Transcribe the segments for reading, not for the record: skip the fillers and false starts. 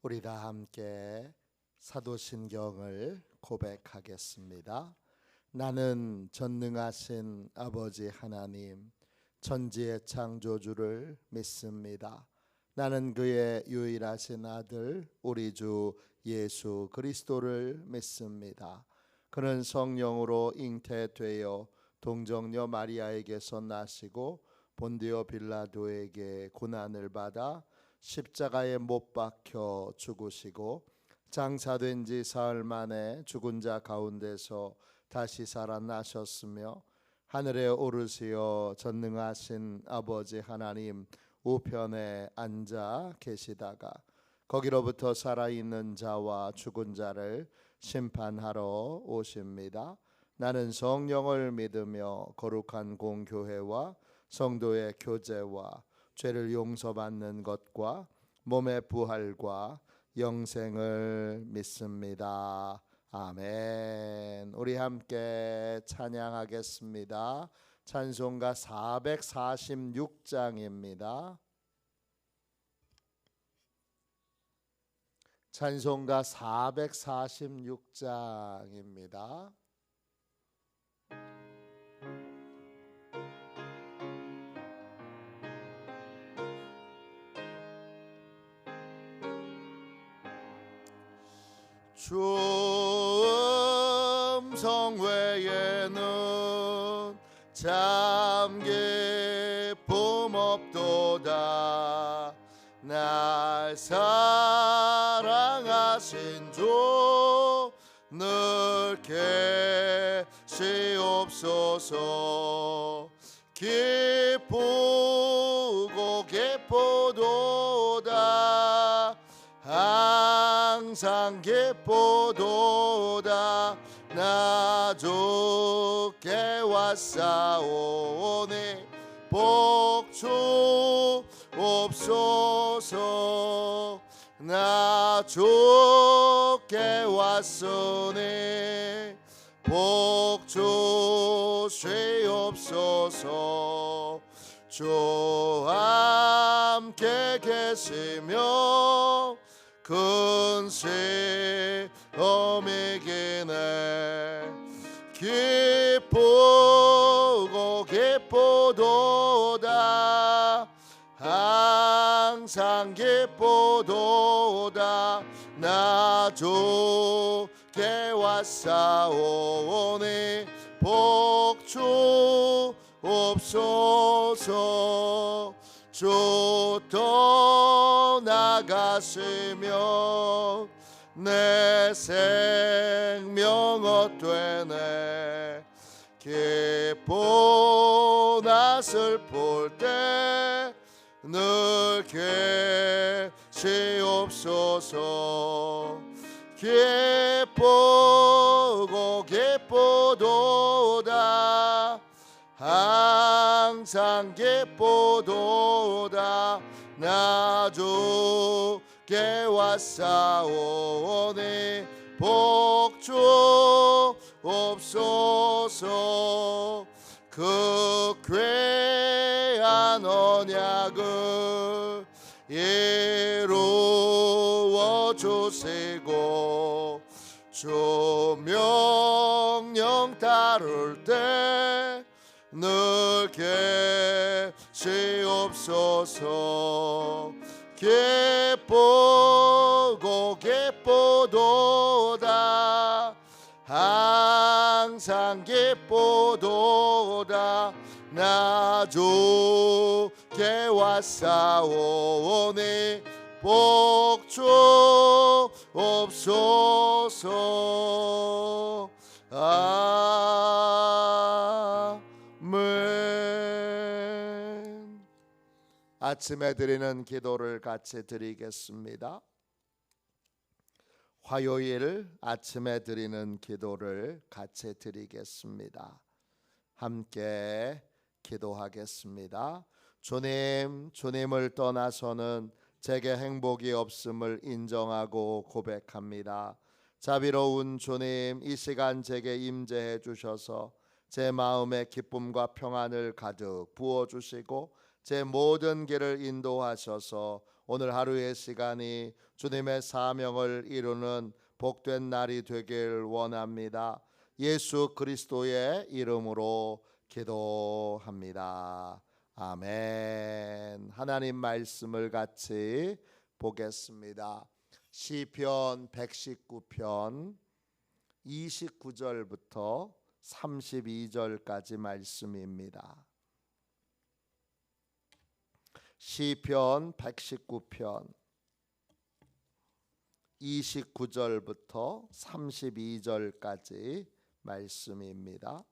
우리 다 함께 사도신경을 고백하겠습니다. 나는 전능하신 아버지 하나님, 천지의 창조주를 믿습니다. 나는 그의 유일하신 아들 우리 주 예수 그리스도를 믿습니다. 그는 성령으로 잉태되어 동정녀 마리아에게서 나시고 본디오 빌라도에게 고난을 받아 십자가에 못 박혀 죽으시고 장사된 지 사흘 만에 죽은 자 가운데서 다시 살아나셨으며 하늘에 오르시어 전능하신 아버지 하나님 우편에 앉아 계시다가 거기로부터 살아있는 자와 죽은 자를 심판하러 오십니다. 나는 성령을 믿으며 거룩한 공교회와 성도의 교제와 죄를 용서받는 것과 몸의 부활과 영생을 믿습니다. 아멘. 우리 함께 찬양하겠습니다. 찬송가 446장입니다. 찬송가 446장입니다. 주 음성 외에는 참 기쁨 없도다. 날 사랑하신 주 늘 계시옵소서. 기쁘고 기쁘도다. 항상 기쁘도다. 나 주께 왔사오니 복 주옵소서. 나 주께 왔으니 복 주시옵소서. 주 함께 계시며 큰 시험이기네. 기쁘고 기쁘도다. 항상 기쁘도다. 나 주께 왔사오니 복 주옵소서. 주 떠나가시며 내 생명 헛되네. 기쁘나 슬플 때 늘 계시옵소서. 기쁘고 기쁘도다. 항상 기쁘도다. 나 주께 왔사오니 복 주옵소서. 그 귀한 언약을 이루어 주시고 주 명령 따를 때 늘 계시옵소서. 기쁘고 기쁘도다. 항상 기쁘도다. 나 주께 왔사오니 복 주옵소서. 아멘. 아침에 드리는 기도를 같이 드리겠습니다. 화요일 아침에 드리는 기도를 같이 드리겠습니다. 함께 기도하겠습니다. 주님을 떠나서는 제게 행복이 없음을 인정하고 고백합니다. 자비로운 주님, 이 시간 제게 임재해 주셔서 제 마음에 기쁨과 평안을 가득 부어주시고 제 모든 길을 인도하셔서 오늘 하루의 시간이 주님의 사명을 이루는 복된 날이 되길 원합니다. 예수 그리스도의 이름으로 기도합니다. 아멘. 하나님 말씀을 같이 보겠습니다. 시편 119편 29절부터 32절까지 말씀입니다. 시편 119편 29절부터 32절까지 말씀입니다.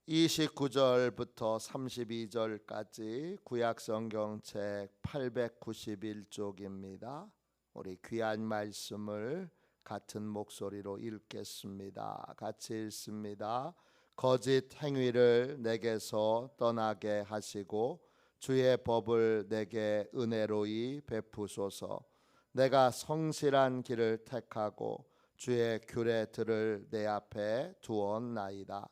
(29절부터 32절까지) 구약성경책 891쪽입니다. 우리 귀한 말씀을 같은 목소리로 읽겠습니다. 같이 읽습니다. 거짓 행위를 내게서 떠나게 하시고 주의 법을 내게 은혜로이 베푸소서. 내가 성실한 길을 택하고 주의 규례들을 내 앞에 두었나이다.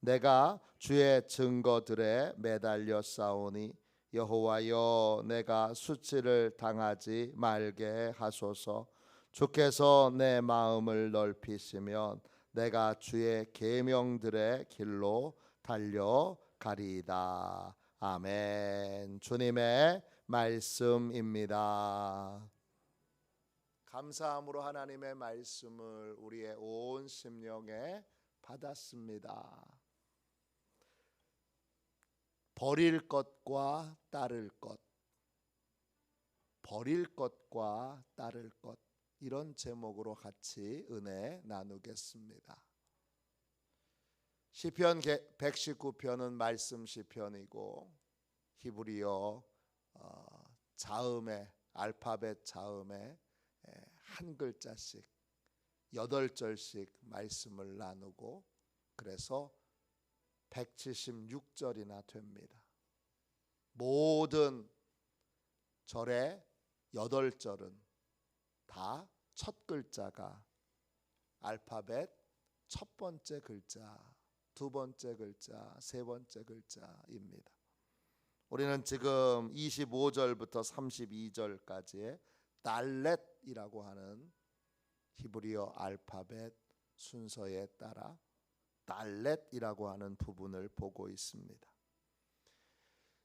내가 주의 증거들에 매달려 싸우니 여호와여, 내가 수치를 당하지 말게 하소서. 주께서 내 마음을 넓히시면 내가 주의 계명들의 길로 달려가리이다. 아멘. 주님의 말씀입니다. 감사함으로 하나님의 말씀을 우리의 온 심령에 받았습니다. 버릴 것과 따를 것, 버릴 것과 따를 것, 이런 제목으로 같이 은혜 나누겠습니다. 시편 119편은 말씀 시편이고 히브리어 자음의 알파벳 자음의 한 글자씩 8절씩 말씀을 나누고 그래서 176절이나 됩니다. 모든 절의 8절은 다 첫 글자가 알파벳 첫 번째 글자, 두 번째 글자, 세 번째 글자입니다. 우리는 지금 25절부터 32절까지의 달렛이라고 하는 히브리어 알파벳 순서에 따라 달렛이라고 하는 부분을 보고 있습니다.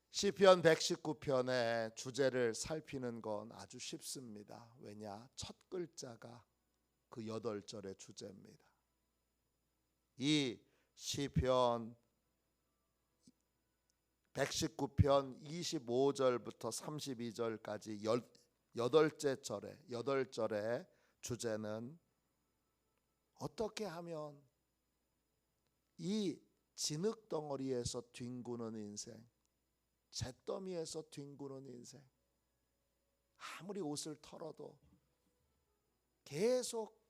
시편 119편의 주제를 살피는 건 아주 쉽습니다. 왜냐? 첫 글자가 그 8절의 주제입니다. 이 시편 119편 25절부터 32절까지 8절의 주제는 어떻게 하면 이 진흙덩어리에서 뒹구는 인생, 잿더미에서 뒹구는 인생, 아무리 옷을 털어도 계속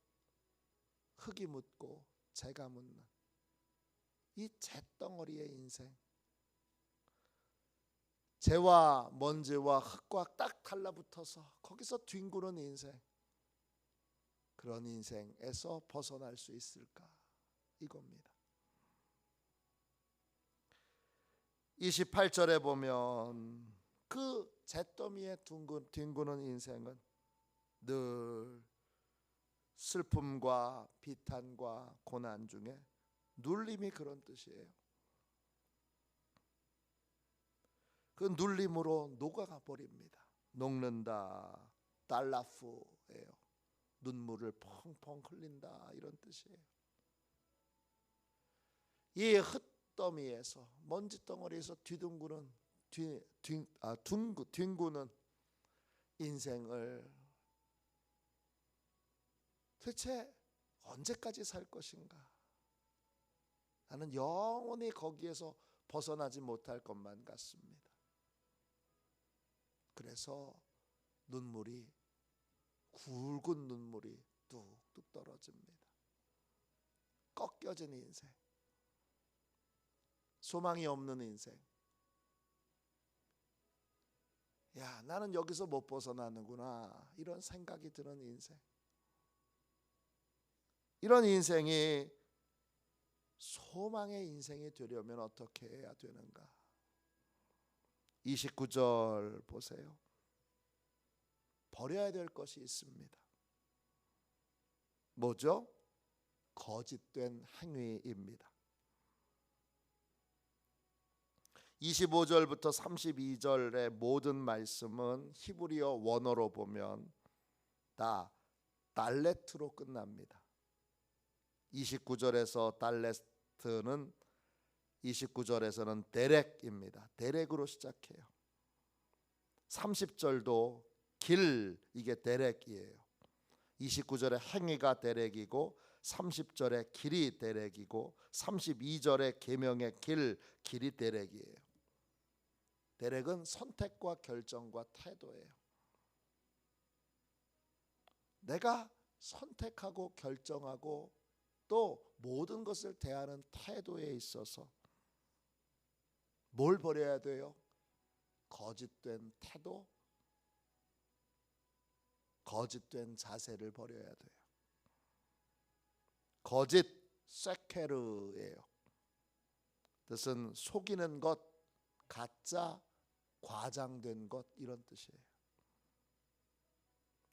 흙이 묻고 재가 묻는 이 잿덩어리의 인생, 재와 먼지와 흙과 딱 달라붙어서 거기서 뒹구는 인생, 그런 인생에서 벗어날 수 있을까? 이겁니다. 28절에 보면 그 잿더미에 뒹구는 인생은 늘 슬픔과 비탄과 고난 중에 눌림이 그런 뜻이에요. 그 눌림으로 녹아가 버립니다. 녹는다, 달라프예요. 눈물을 펑펑 흘린다, 이런 뜻이에요. 이 흙더미에서, 먼지덩어리에서 뒹구는 인생을 도대체 언제까지 살 것인가? 나는 영원히 거기에서 벗어나지 못할 것만 같습니다. 그래서 눈물이, 굵은 눈물이 뚝뚝 떨어집니다. 꺾여진 인생, 소망이 없는 인생, 야, 나는 여기서 못 벗어나는구나, 이런 생각이 드는 인생. 이런 인생이 소망의 인생이 되려면 어떻게 해야 되는가? 29절 보세요. 버려야 될 것이 있습니다. 뭐죠? 거짓된 행위입니다. 25절부터 32절의 모든 말씀은 히브리어 원어로 보면 다 달레트로 끝납니다. 29절에서 달레트는 29절에서는 데렉입니다. 데렉으로 시작해요. 30절도 길, 이게 데렉이에요. 29절의 행위가 데렉이고 30절의 길이 데렉이고 32절의 계명의 길이 데렉이에요. 데렉은 선택과 결정과 태도예요. 내가 선택하고 결정하고 또 모든 것을 대하는 태도에 있어서 뭘 버려야 돼요? 거짓된 태도, 거짓된 자세를 버려야 돼요. 거짓, 세케르예요. 뜻은 속이는 것, 가짜, 과장된 것, 이런 뜻이에요.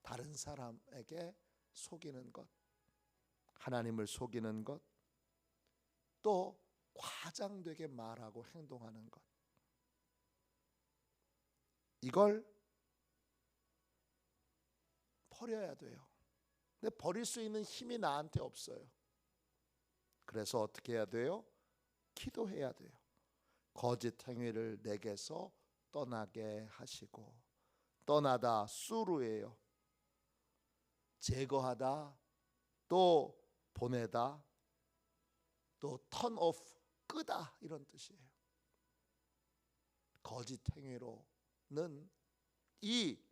다른 사람에게 속이는 것, 하나님을 속이는 것, 또 과장되게 말하고 행동하는 것, 이걸 버려야 돼요. 근데 버릴 수 있는 힘이 나한테 없어요. 그래서 어떻게 해야 돼요? 기도해야 돼요. 거짓 행위를 내게서 떠나게 하시고, 떠나다 수루예요. 제거하다, 또 보내다, 또 turn off, 끄다, 이런 뜻이에요. 거짓 행위로는 이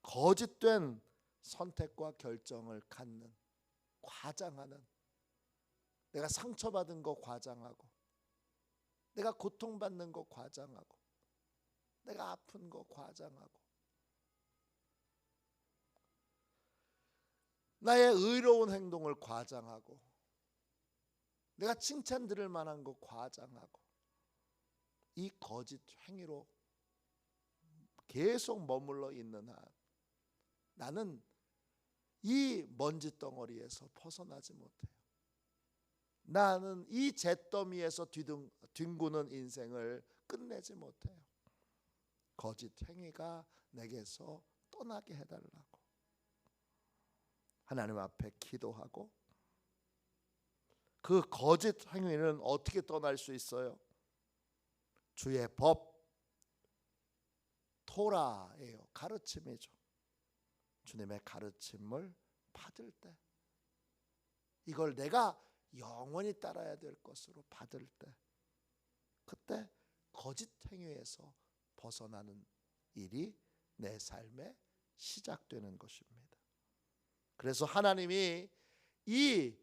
거짓된 선택과 결정을 갖는, 과장하는, 내가 상처받은 거 과장하고, 내가 고통받는 거 과장하고, 내가 아픈 거 과장하고, 나의 의로운 행동을 과장하고, 내가 칭찬 들을 만한 거 과장하고, 이 거짓 행위로 계속 머물러 있는 한 나는 이 먼지 덩어리에서 벗어나지 못해요. 나는 이 잿더미에서 뒹구는 인생을 끝내지 못해요. 거짓 행위가 내게서 떠나게 해달라고 하나님 앞에 기도하고, 그 거짓 행위는 어떻게 떠날 수 있어요? 주의 법, 토라예요. 가르침이죠. 주님의 가르침을 받을 때, 이걸 내가 영원히 따라야 될 것으로 받을 때, 그때 거짓 행위에서 벗어나는 일이 내 삶에 시작되는 것입니다. 그래서 하나님이 이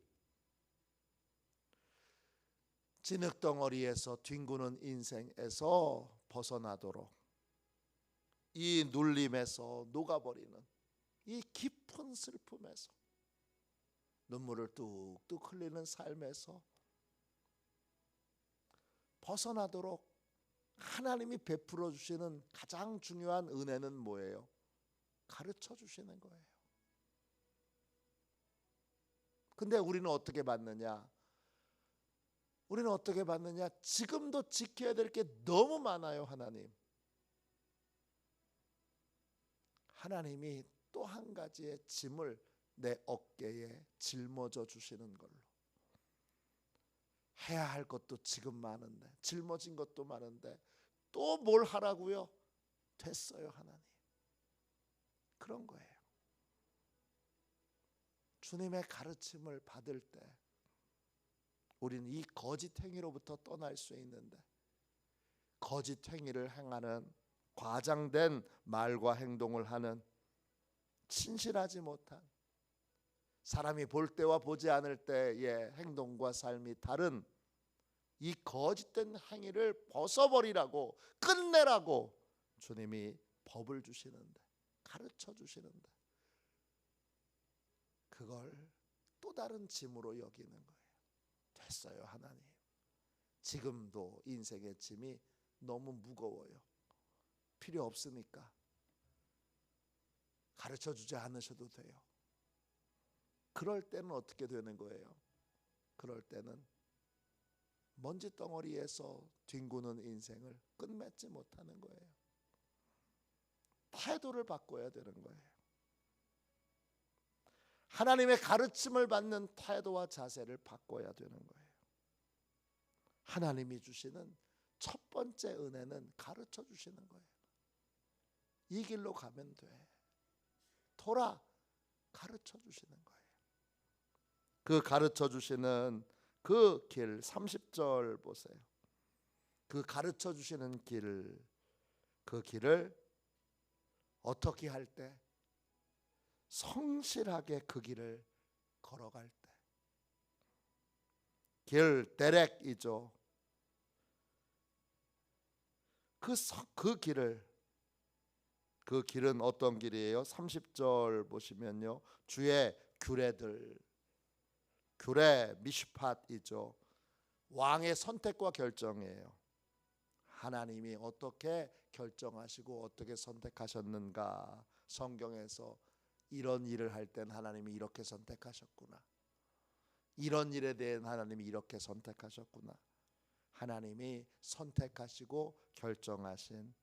진흙덩어리에서 뒹구는 인생에서 벗어나도록, 이 눌림에서 녹아버리는 이 깊은 슬픔에서, 눈물을 뚝뚝 흘리는 삶에서 벗어나도록 하나님이 베풀어 주시는 가장 중요한 은혜는 뭐예요? 가르쳐 주시는 거예요. 근데 우리는 어떻게 받느냐? 우리는 어떻게 받느냐? 지금도 지켜야 될 게 너무 많아요. 하나님이 또 한 가지의 짐을 내 어깨에 짊어져 주시는 걸로. 해야 할 것도 지금 많은데, 짊어진 것도 많은데 또 뭘 하라고요? 됐어요, 하나님. 그런 거예요. 주님의 가르침을 받을 때 우리는 이 거짓 행위로부터 떠날 수 있는데, 거짓 행위를 행하는, 과장된 말과 행동을 하는, 신실하지 못한, 사람이 볼 때와 보지 않을 때의 행동과 삶이 다른 이 거짓된 행위를 벗어버리라고, 끝내라고 주님이 법을 주시는데, 가르쳐 주시는데 그걸 또 다른 짐으로 여기는 거예요. 됐어요 하나님. 지금도 인생의 짐이 너무 무거워요. 필요 없으니까 가르쳐 주지 않으셔도 돼요. 그럴 때는 어떻게 되는 거예요? 그럴 때는 먼지 덩어리에서 뒹구는 인생을 끝맺지 못하는 거예요. 태도를 바꿔야 되는 거예요. 하나님의 가르침을 받는 태도와 자세를 바꿔야 되는 거예요. 하나님이 주시는 첫 번째 은혜는 가르쳐 주시는 거예요. 이 길로 가면 돼. 돌아. 가르쳐 주시는 거예요. 그 가르쳐 주시는 그 길, 30절 보세요. 그 가르쳐 주시는 길, 그 길을 어떻게 할 때? 성실하게 그 길을 걸어갈 때. 길, 데렉이죠. 그 길은 어떤 길이에요? 30절 보시면요, 주의 규례들, 규례 미슈팟이죠. 왕의 선택과 결정이에요. 하나님이 어떻게 결정하시고 어떻게 선택하셨는가. 성경에서 이런 일을 할 땐 하나님이 이렇게 선택하셨구나. 이런 일에 대한 하나님이 이렇게 선택하셨구나. 하나님이 선택하시고 결정하신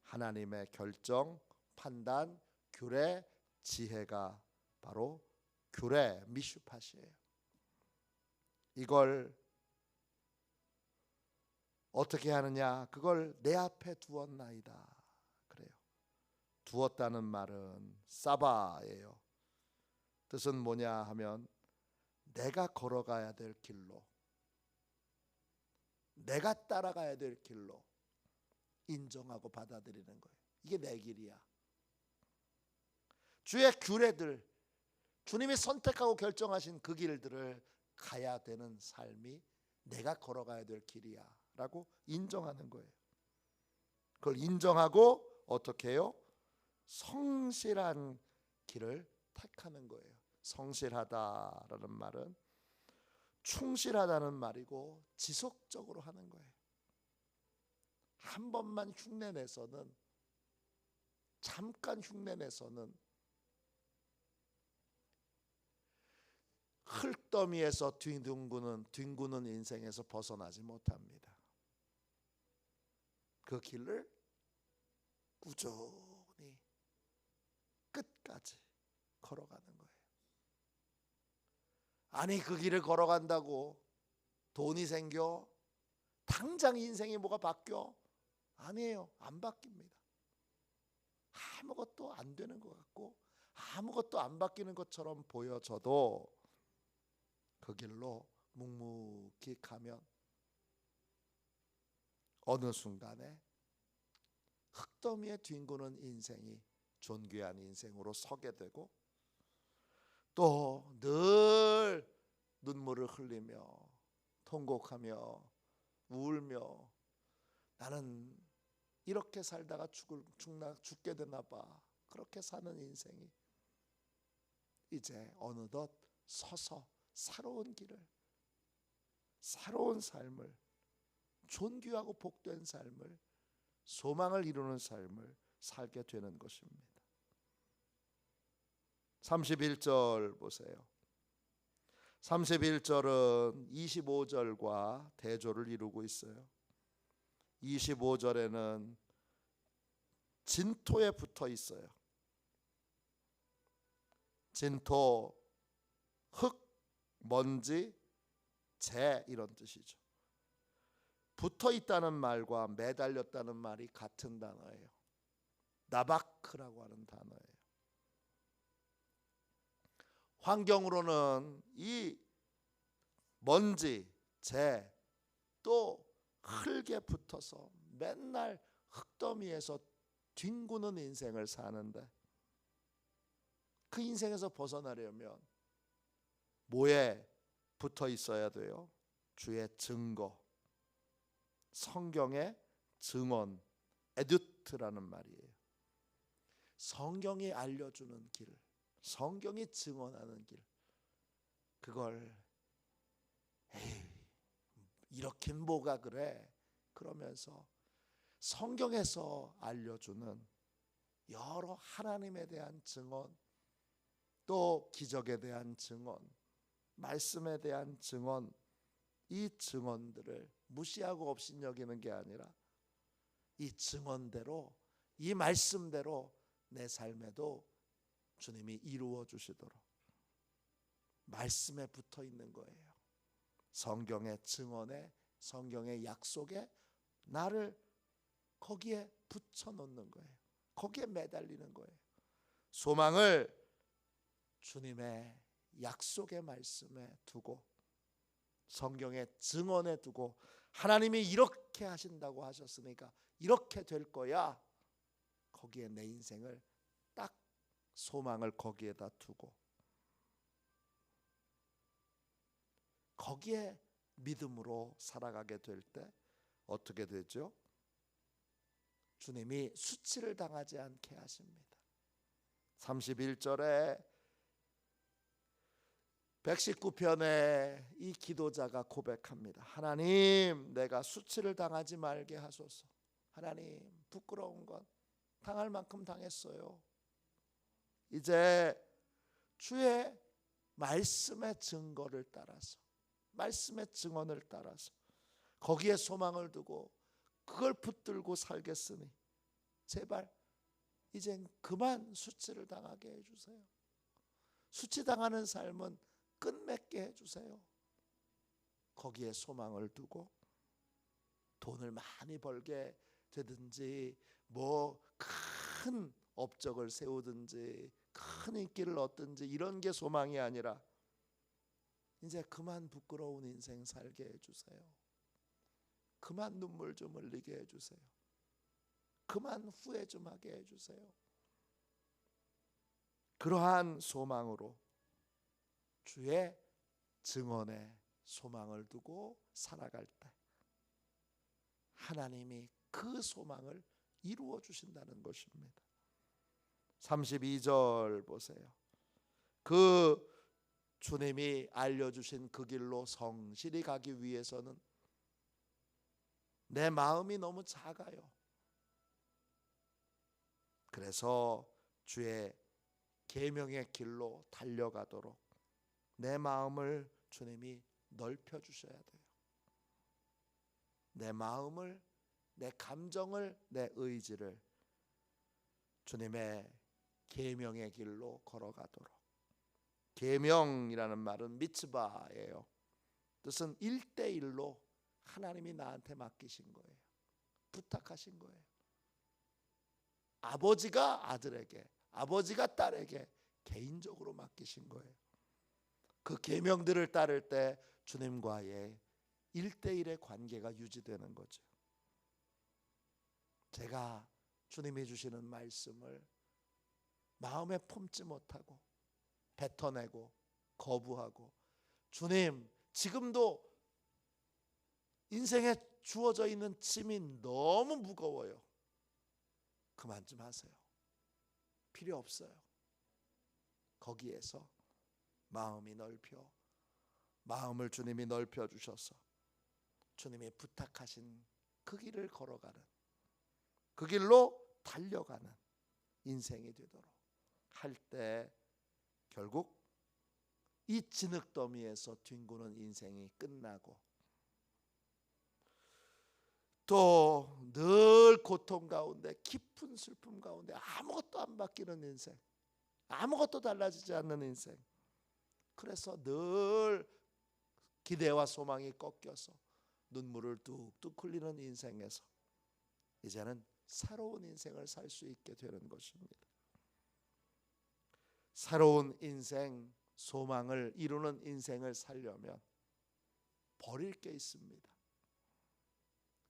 하나님의 결정, 판단, 규례, 지혜가 바로 규례 미슈팟이에요. 이걸 어떻게 하느냐? 그걸 내 앞에 두었나이다. 그래요. 두었다는 말은 사바예요. 뜻은 뭐냐 하면 내가 걸어가야 될 길로, 내가 따라가야 될 길로 인정하고 받아들이는 거예요. 이게 내 길이야. 주의 규례들, 주님이 선택하고 결정하신 그 길들을 가야 되는 삶이 내가 걸어가야 될 길이야 라고 인정하는 거예요. 그걸 인정하고 어떻게 해요? 성실한 길을 택하는 거예요. 성실하다라는 말은 충실하다는 말이고 지속적으로 하는 거예요. 한 번만 흉내내서는, 잠깐 흉내내서는 흙더미에서 뒹구는 인생에서 벗어나지 못합니다. 그 길을 꾸준히 끝까지 걸어가는 거예요. 아니 그 길을 걸어간다고 돈이 생겨? 당장 인생이 뭐가 바뀌어? 아니에요. 안 바뀝니다. 아무것도 안 되는 것 같고 아무것도 안 바뀌는 것처럼 보여져도 그 길로 묵묵히 가면 어느 순간에 흙더미에 뒹구는 인생이 존귀한 인생으로 서게 되고, 또 늘 눈물을 흘리며 통곡하며 울며 나는 이렇게 살다가 죽게 되나 봐, 그렇게 사는 인생이 이제 어느덧 서서 새로운 길을, 새로운 삶을, 존귀하고 복된 삶을, 소망을 이루는 삶을 살게 되는 것입니다. 31절 보세요. 31절은 25절과 대조를 이루고 있어요. 25절에는 진토에 붙어 있어요. 진토, 흙, 먼지, 재 이런 뜻이죠. 붙어 있다는 말과 매달렸다는 말이 같은 단어예요. 나바크라고 하는 단어예요. 환경으로는 이 먼지, 재, 또 흙에 붙어서 맨날 흙더미에서 뒹구는 인생을 사는데, 그 인생에서 벗어나려면 뭐에 붙어 있어야 돼요? 주의 증거, 성경의 증언, 에듀트라는 말이에요. 성경이 알려주는 길, 성경이 증언하는 길, 그걸 에이 이렇긴 뭐가 그래 그러면서 성경에서 알려주는 여러 하나님에 대한 증언, 또 기적에 대한 증언, 말씀에 대한 증언, 이 증언들을 무시하고 업신여기는 게 아니라 이 증언대로, 이 말씀대로 내 삶에도 주님이 이루어 주시도록 말씀에 붙어 있는 거예요. 성경의 증언에, 성경의 약속에 나를 거기에 붙여 놓는 거예요. 거기에 매달리는 거예요. 소망을 주님의 약속의 말씀에 두고, 성경의 증언에 두고, 하나님이 이렇게 하신다고 하셨으니까 이렇게 될 거야, 거기에 내 인생을 딱 소망을 거기에다 두고 거기에 믿음으로 살아가게 될 때 어떻게 되죠? 주님이 수치를 당하지 않게 하십니다. 31절에 119편에 이 기도자가 고백합니다. 하나님, 내가 수치를 당하지 말게 하소서. 하나님, 부끄러운 건 당할 만큼 당했어요. 이제 주의 말씀의 증거를 따라서, 말씀의 증언을 따라서 거기에 소망을 두고 그걸 붙들고 살겠으니 제발 이젠 그만 수치를 당하게 해주세요. 수치당하는 삶은 끝맺게 해주세요. 거기에 소망을 두고 돈을 많이 벌게 되든지, 뭐 큰 업적을 세우든지, 큰 인기를 얻든지, 이런 게 소망이 아니라 이제 그만 부끄러운 인생 살게 해주세요. 그만 눈물 좀 흘리게 해주세요. 그만 후회 좀 하게 해주세요. 그러한 소망으로 주의 증언에 소망을 두고 살아갈 때 하나님이 그 소망을 이루어 주신다는 것입니다. 32절 보세요. 그 주님이 알려주신 그 길로 성실히 가기 위해서는 내 마음이 너무 작아요. 그래서 주의 계명의 길로 달려가도록 내 마음을 주님이 넓혀 주셔야 돼요. 내 마음을, 내 감정을, 내 의지를 주님의 계명의 길로 걸어가도록. 계명이라는 말은 미츠바예요. 뜻은 1대1로 하나님이 나한테 맡기신 거예요. 부탁하신 거예요. 아버지가 아들에게, 아버지가 딸에게 개인적으로 맡기신 거예요. 그 계명들을 따를 때 주님과의 1대1의 관계가 유지되는 거죠. 제가 주님이 주시는 말씀을 마음에 품지 못하고 뱉어내고 거부하고, 주님 지금도 인생에 주어져 있는 짐이 너무 무거워요. 그만 좀 하세요. 필요 없어요. 거기에서 마음이 넓혀, 마음을 주님이 넓혀 주셔서 주님이 부탁하신 그 길을 걸어가는, 그 길로 달려가는 인생이 되도록 할 때 결국 이 진흙더미에서 뒹구는 인생이 끝나고, 또 늘 고통 가운데, 깊은 슬픔 가운데 아무것도 안 바뀌는 인생, 아무것도 달라지지 않는 인생, 그래서 늘 기대와 소망이 꺾여서 눈물을 뚝뚝 흘리는 인생에서 이제는 새로운 인생을 살 수 있게 되는 것입니다. 새로운 인생, 소망을 이루는 인생을 살려면 버릴 게 있습니다.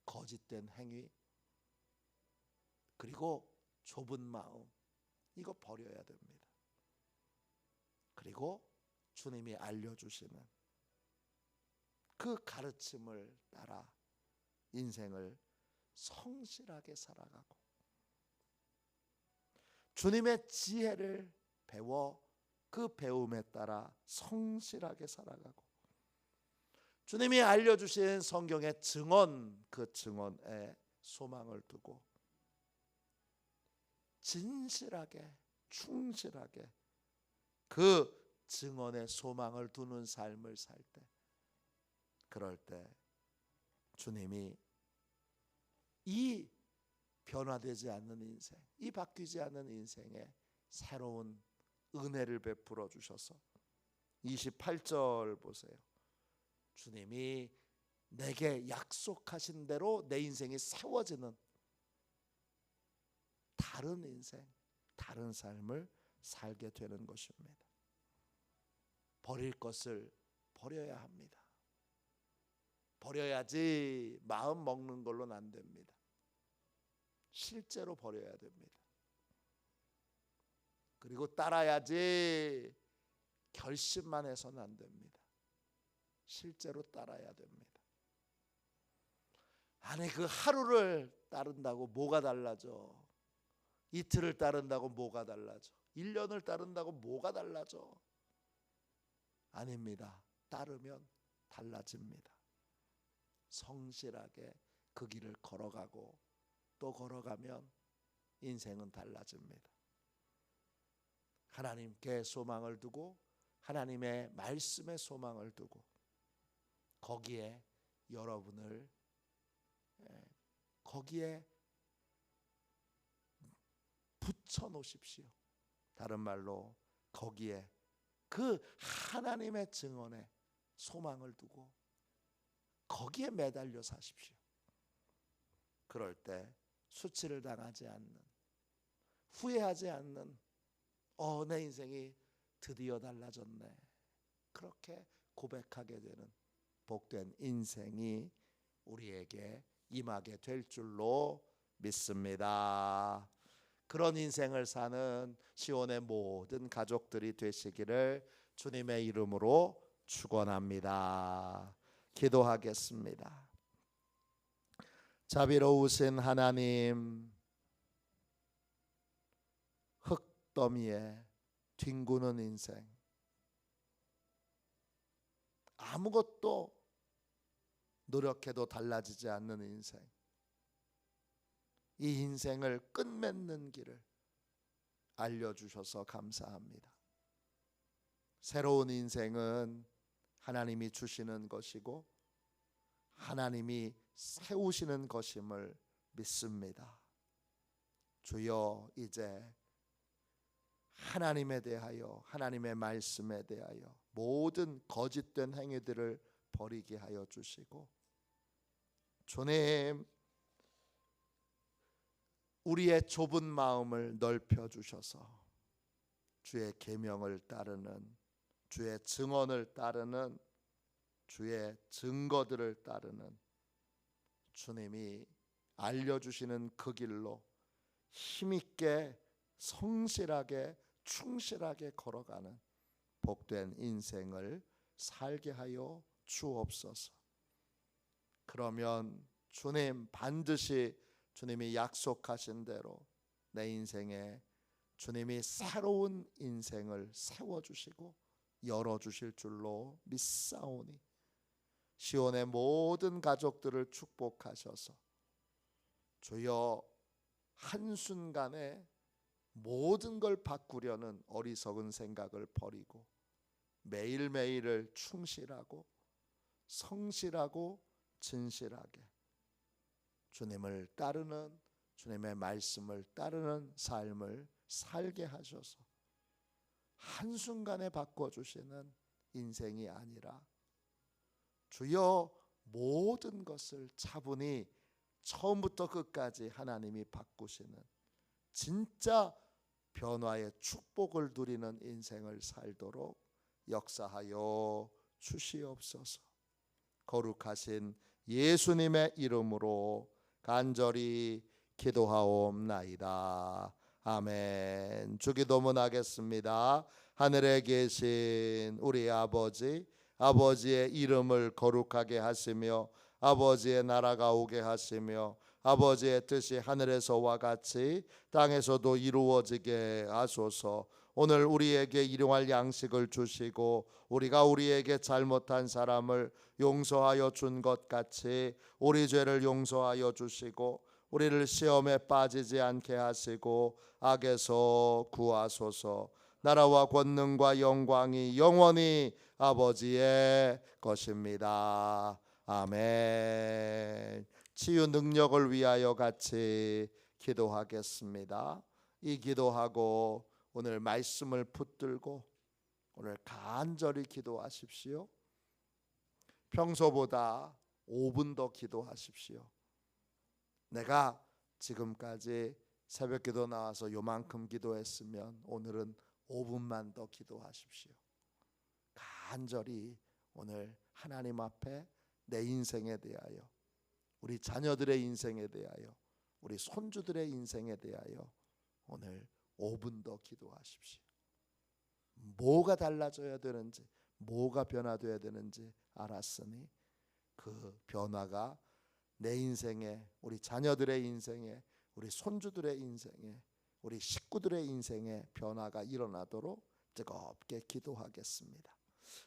거짓된 행위, 그리고 좁은 마음, 이거 버려야 됩니다. 그리고 주님이 알려주시는 그 가르침을 따라 인생을 성실하게 살아가고, 주님의 지혜를 배워 그 배움에 따라 성실하게 살아가고, 주님이 알려주신 성경의 증언, 그 증언에 소망을 두고 진실하게 충실하게 그 증언에 소망을 두는 삶을 살 때, 그럴 때 주님이 이 변화되지 않는 인생, 이 바뀌지 않는 인생에 새로운 은혜를 베풀어 주셔서 28절 보세요. 주님이 내게 약속하신 대로 내 인생이 세워지는 다른 인생, 다른 삶을 살게 되는 것입니다. 버릴 것을 버려야 합니다. 버려야지 마음 먹는 걸로는 안 됩니다. 실제로 버려야 됩니다. 그리고 따라야지 결심만 해서는 안 됩니다. 실제로 따라야 됩니다. 아니, 그 하루를 따른다고 뭐가 달라져? 이틀을 따른다고 뭐가 달라져? 1년을 따른다고 뭐가 달라져? 아닙니다. 따르면 달라집니다. 성실하게 그 길을 걸어가고 또 걸어가면 인생은 달라집니다. 하나님께 소망을 두고 하나님의 말씀에 소망을 두고 거기에 여러분을 거기에 붙여 놓으십시오. 다른 말로 거기에 그 하나님의 증언에 소망을 두고 거기에 매달려 사십시오. 그럴 때 수치를 당하지 않는, 후회하지 않는, 내 인생이 드디어 달라졌네, 그렇게 고백하게 되는 복된 인생이 우리에게 임하게 될 줄로 믿습니다. 그런 인생을 사는 시온의 모든 가족들이 되시기를 주님의 이름으로 축원합니다. 기도하겠습니다. 자비로우신 하나님, 흙더미에 뒹구는 인생, 아무것도 노력해도 달라지지 않는 인생, 이 인생을 끝맺는 길을 알려주셔서 감사합니다. 새로운 인생은 하나님이 주시는 것이고 하나님이 세우시는 것임을 믿습니다. 주여, 이제 하나님에 대하여, 하나님의 말씀에 대하여 모든 거짓된 행위들을 버리게 하여 주시고, 주님, 우리의 좁은 마음을 넓혀 주셔서 주의 계명을 따르는, 주의 증언을 따르는, 주의 증거들을 따르는 주님이 알려주시는 그 길로 힘있게 성실하게 충실하게 걸어가는 복된 인생을 살게 하여 주옵소서. 그러면 주님, 반드시 주님이 약속하신 대로 내 인생에 주님이 새로운 인생을 세워주시고 열어주실 줄로 믿사오니, 시온의 모든 가족들을 축복하셔서 주여, 한순간에 모든 걸 바꾸려는 어리석은 생각을 버리고 매일매일을 충실하고 성실하고 진실하게 주님을 따르는, 주님의 말씀을 따르는 삶을 살게 하셔서 한순간에 바꿔주시는 인생이 아니라 주여, 모든 것을 차분히 처음부터 끝까지 하나님이 바꾸시는 진짜 변화의 축복을 누리는 인생을 살도록 역사하여 주시옵소서. 거룩하신 예수님의 이름으로 간절히 기도하옵나이다. 아멘. 주기도문 하겠습니다. 하늘에 계신 우리 아버지, 아버지의 이름을 거룩하게 하시며 아버지의 나라가 오게 하시며 아버지의 뜻이 하늘에서와 같이 땅에서도 이루어지게 하소서. 오늘 우리에게 일용할 양식을 주시고 우리가 우리에게 잘못한 사람을 용서하여 준 것 같이 우리 죄를 용서하여 주시고 우리를 시험에 빠지지 않게 하시고 악에서 구하소서. 나라와 권능과 영광이 영원히 아버지의 것입니다. 아멘. 치유 능력을 위하여 같이 기도하겠습니다. 이 기도하고 오늘 말씀을 붙들고 오늘 간절히 기도하십시오. 평소보다 5분 더 기도하십시오. 내가 지금까지 새벽기도 나와서 요만큼 기도했으면 오늘은 5분만 더 기도하십시오. 간절히 오늘 하나님 앞에 내 인생에 대하여, 우리 자녀들의 인생에 대하여, 우리 손주들의 인생에 대하여 오늘 5분 더 기도하십시오. 뭐가 달라져야 되는지, 뭐가 변화되어야 되는지 알았으니 그 변화가 내 인생에, 우리 자녀들의 인생에, 우리 손주들의 인생에, 우리 식구들의 인생에 변화가 일어나도록 뜨겁게 기도하겠습니다.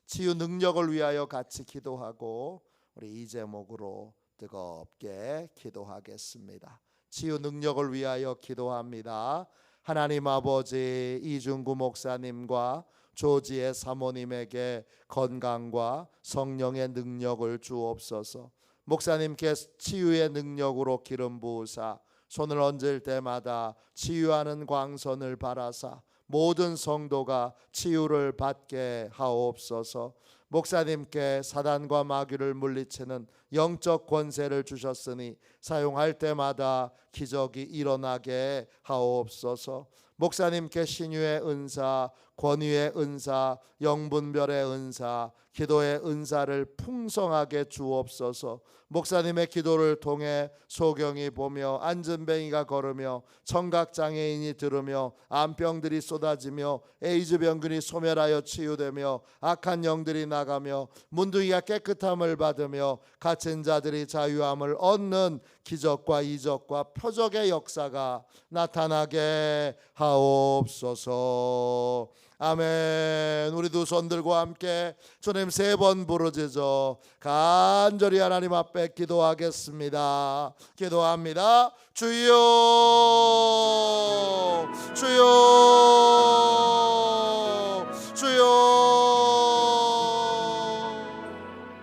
치유 능력을 위하여 같이 기도하고 우리 이 제목으로 뜨겁게 기도하겠습니다. 치유 능력을 위하여 기도합니다. 하나님 아버지, 이중구 목사님과 조지의 사모님에게 건강과 성령의 능력을 주옵소서. 목사님께 치유의 능력으로 기름 부으사 손을 얹을 때마다 치유하는 광선을 바라사 모든 성도가 치유를 받게 하옵소서. 목사님께 사단과 마귀를 물리치는 영적 권세를 주셨으니 사용할 때마다 기적이 일어나게 하옵소서. 목사님께 신유의 은사, 권위의 은사, 영분별의 은사, 기도의 은사를 풍성하게 주옵소서. 목사님의 기도를 통해 소경이 보며 안전뱅이가 걸으며 청각장애인이 들으며 암병들이 쏟아지며 에이즈 병균이 소멸하여 치유되며 악한 영들이 나가며 문둥이가 깨끗함을 받으며 갇힌 자들이 자유함을 얻는 기적과 이적과 표적의 역사가 나타나게 하옵소서. 아멘. 우리 두 손 들고 함께 주님 3번 부르짖어 간절히 하나님 앞에 기도하겠습니다. 기도합니다. 주여, 주여, 주여.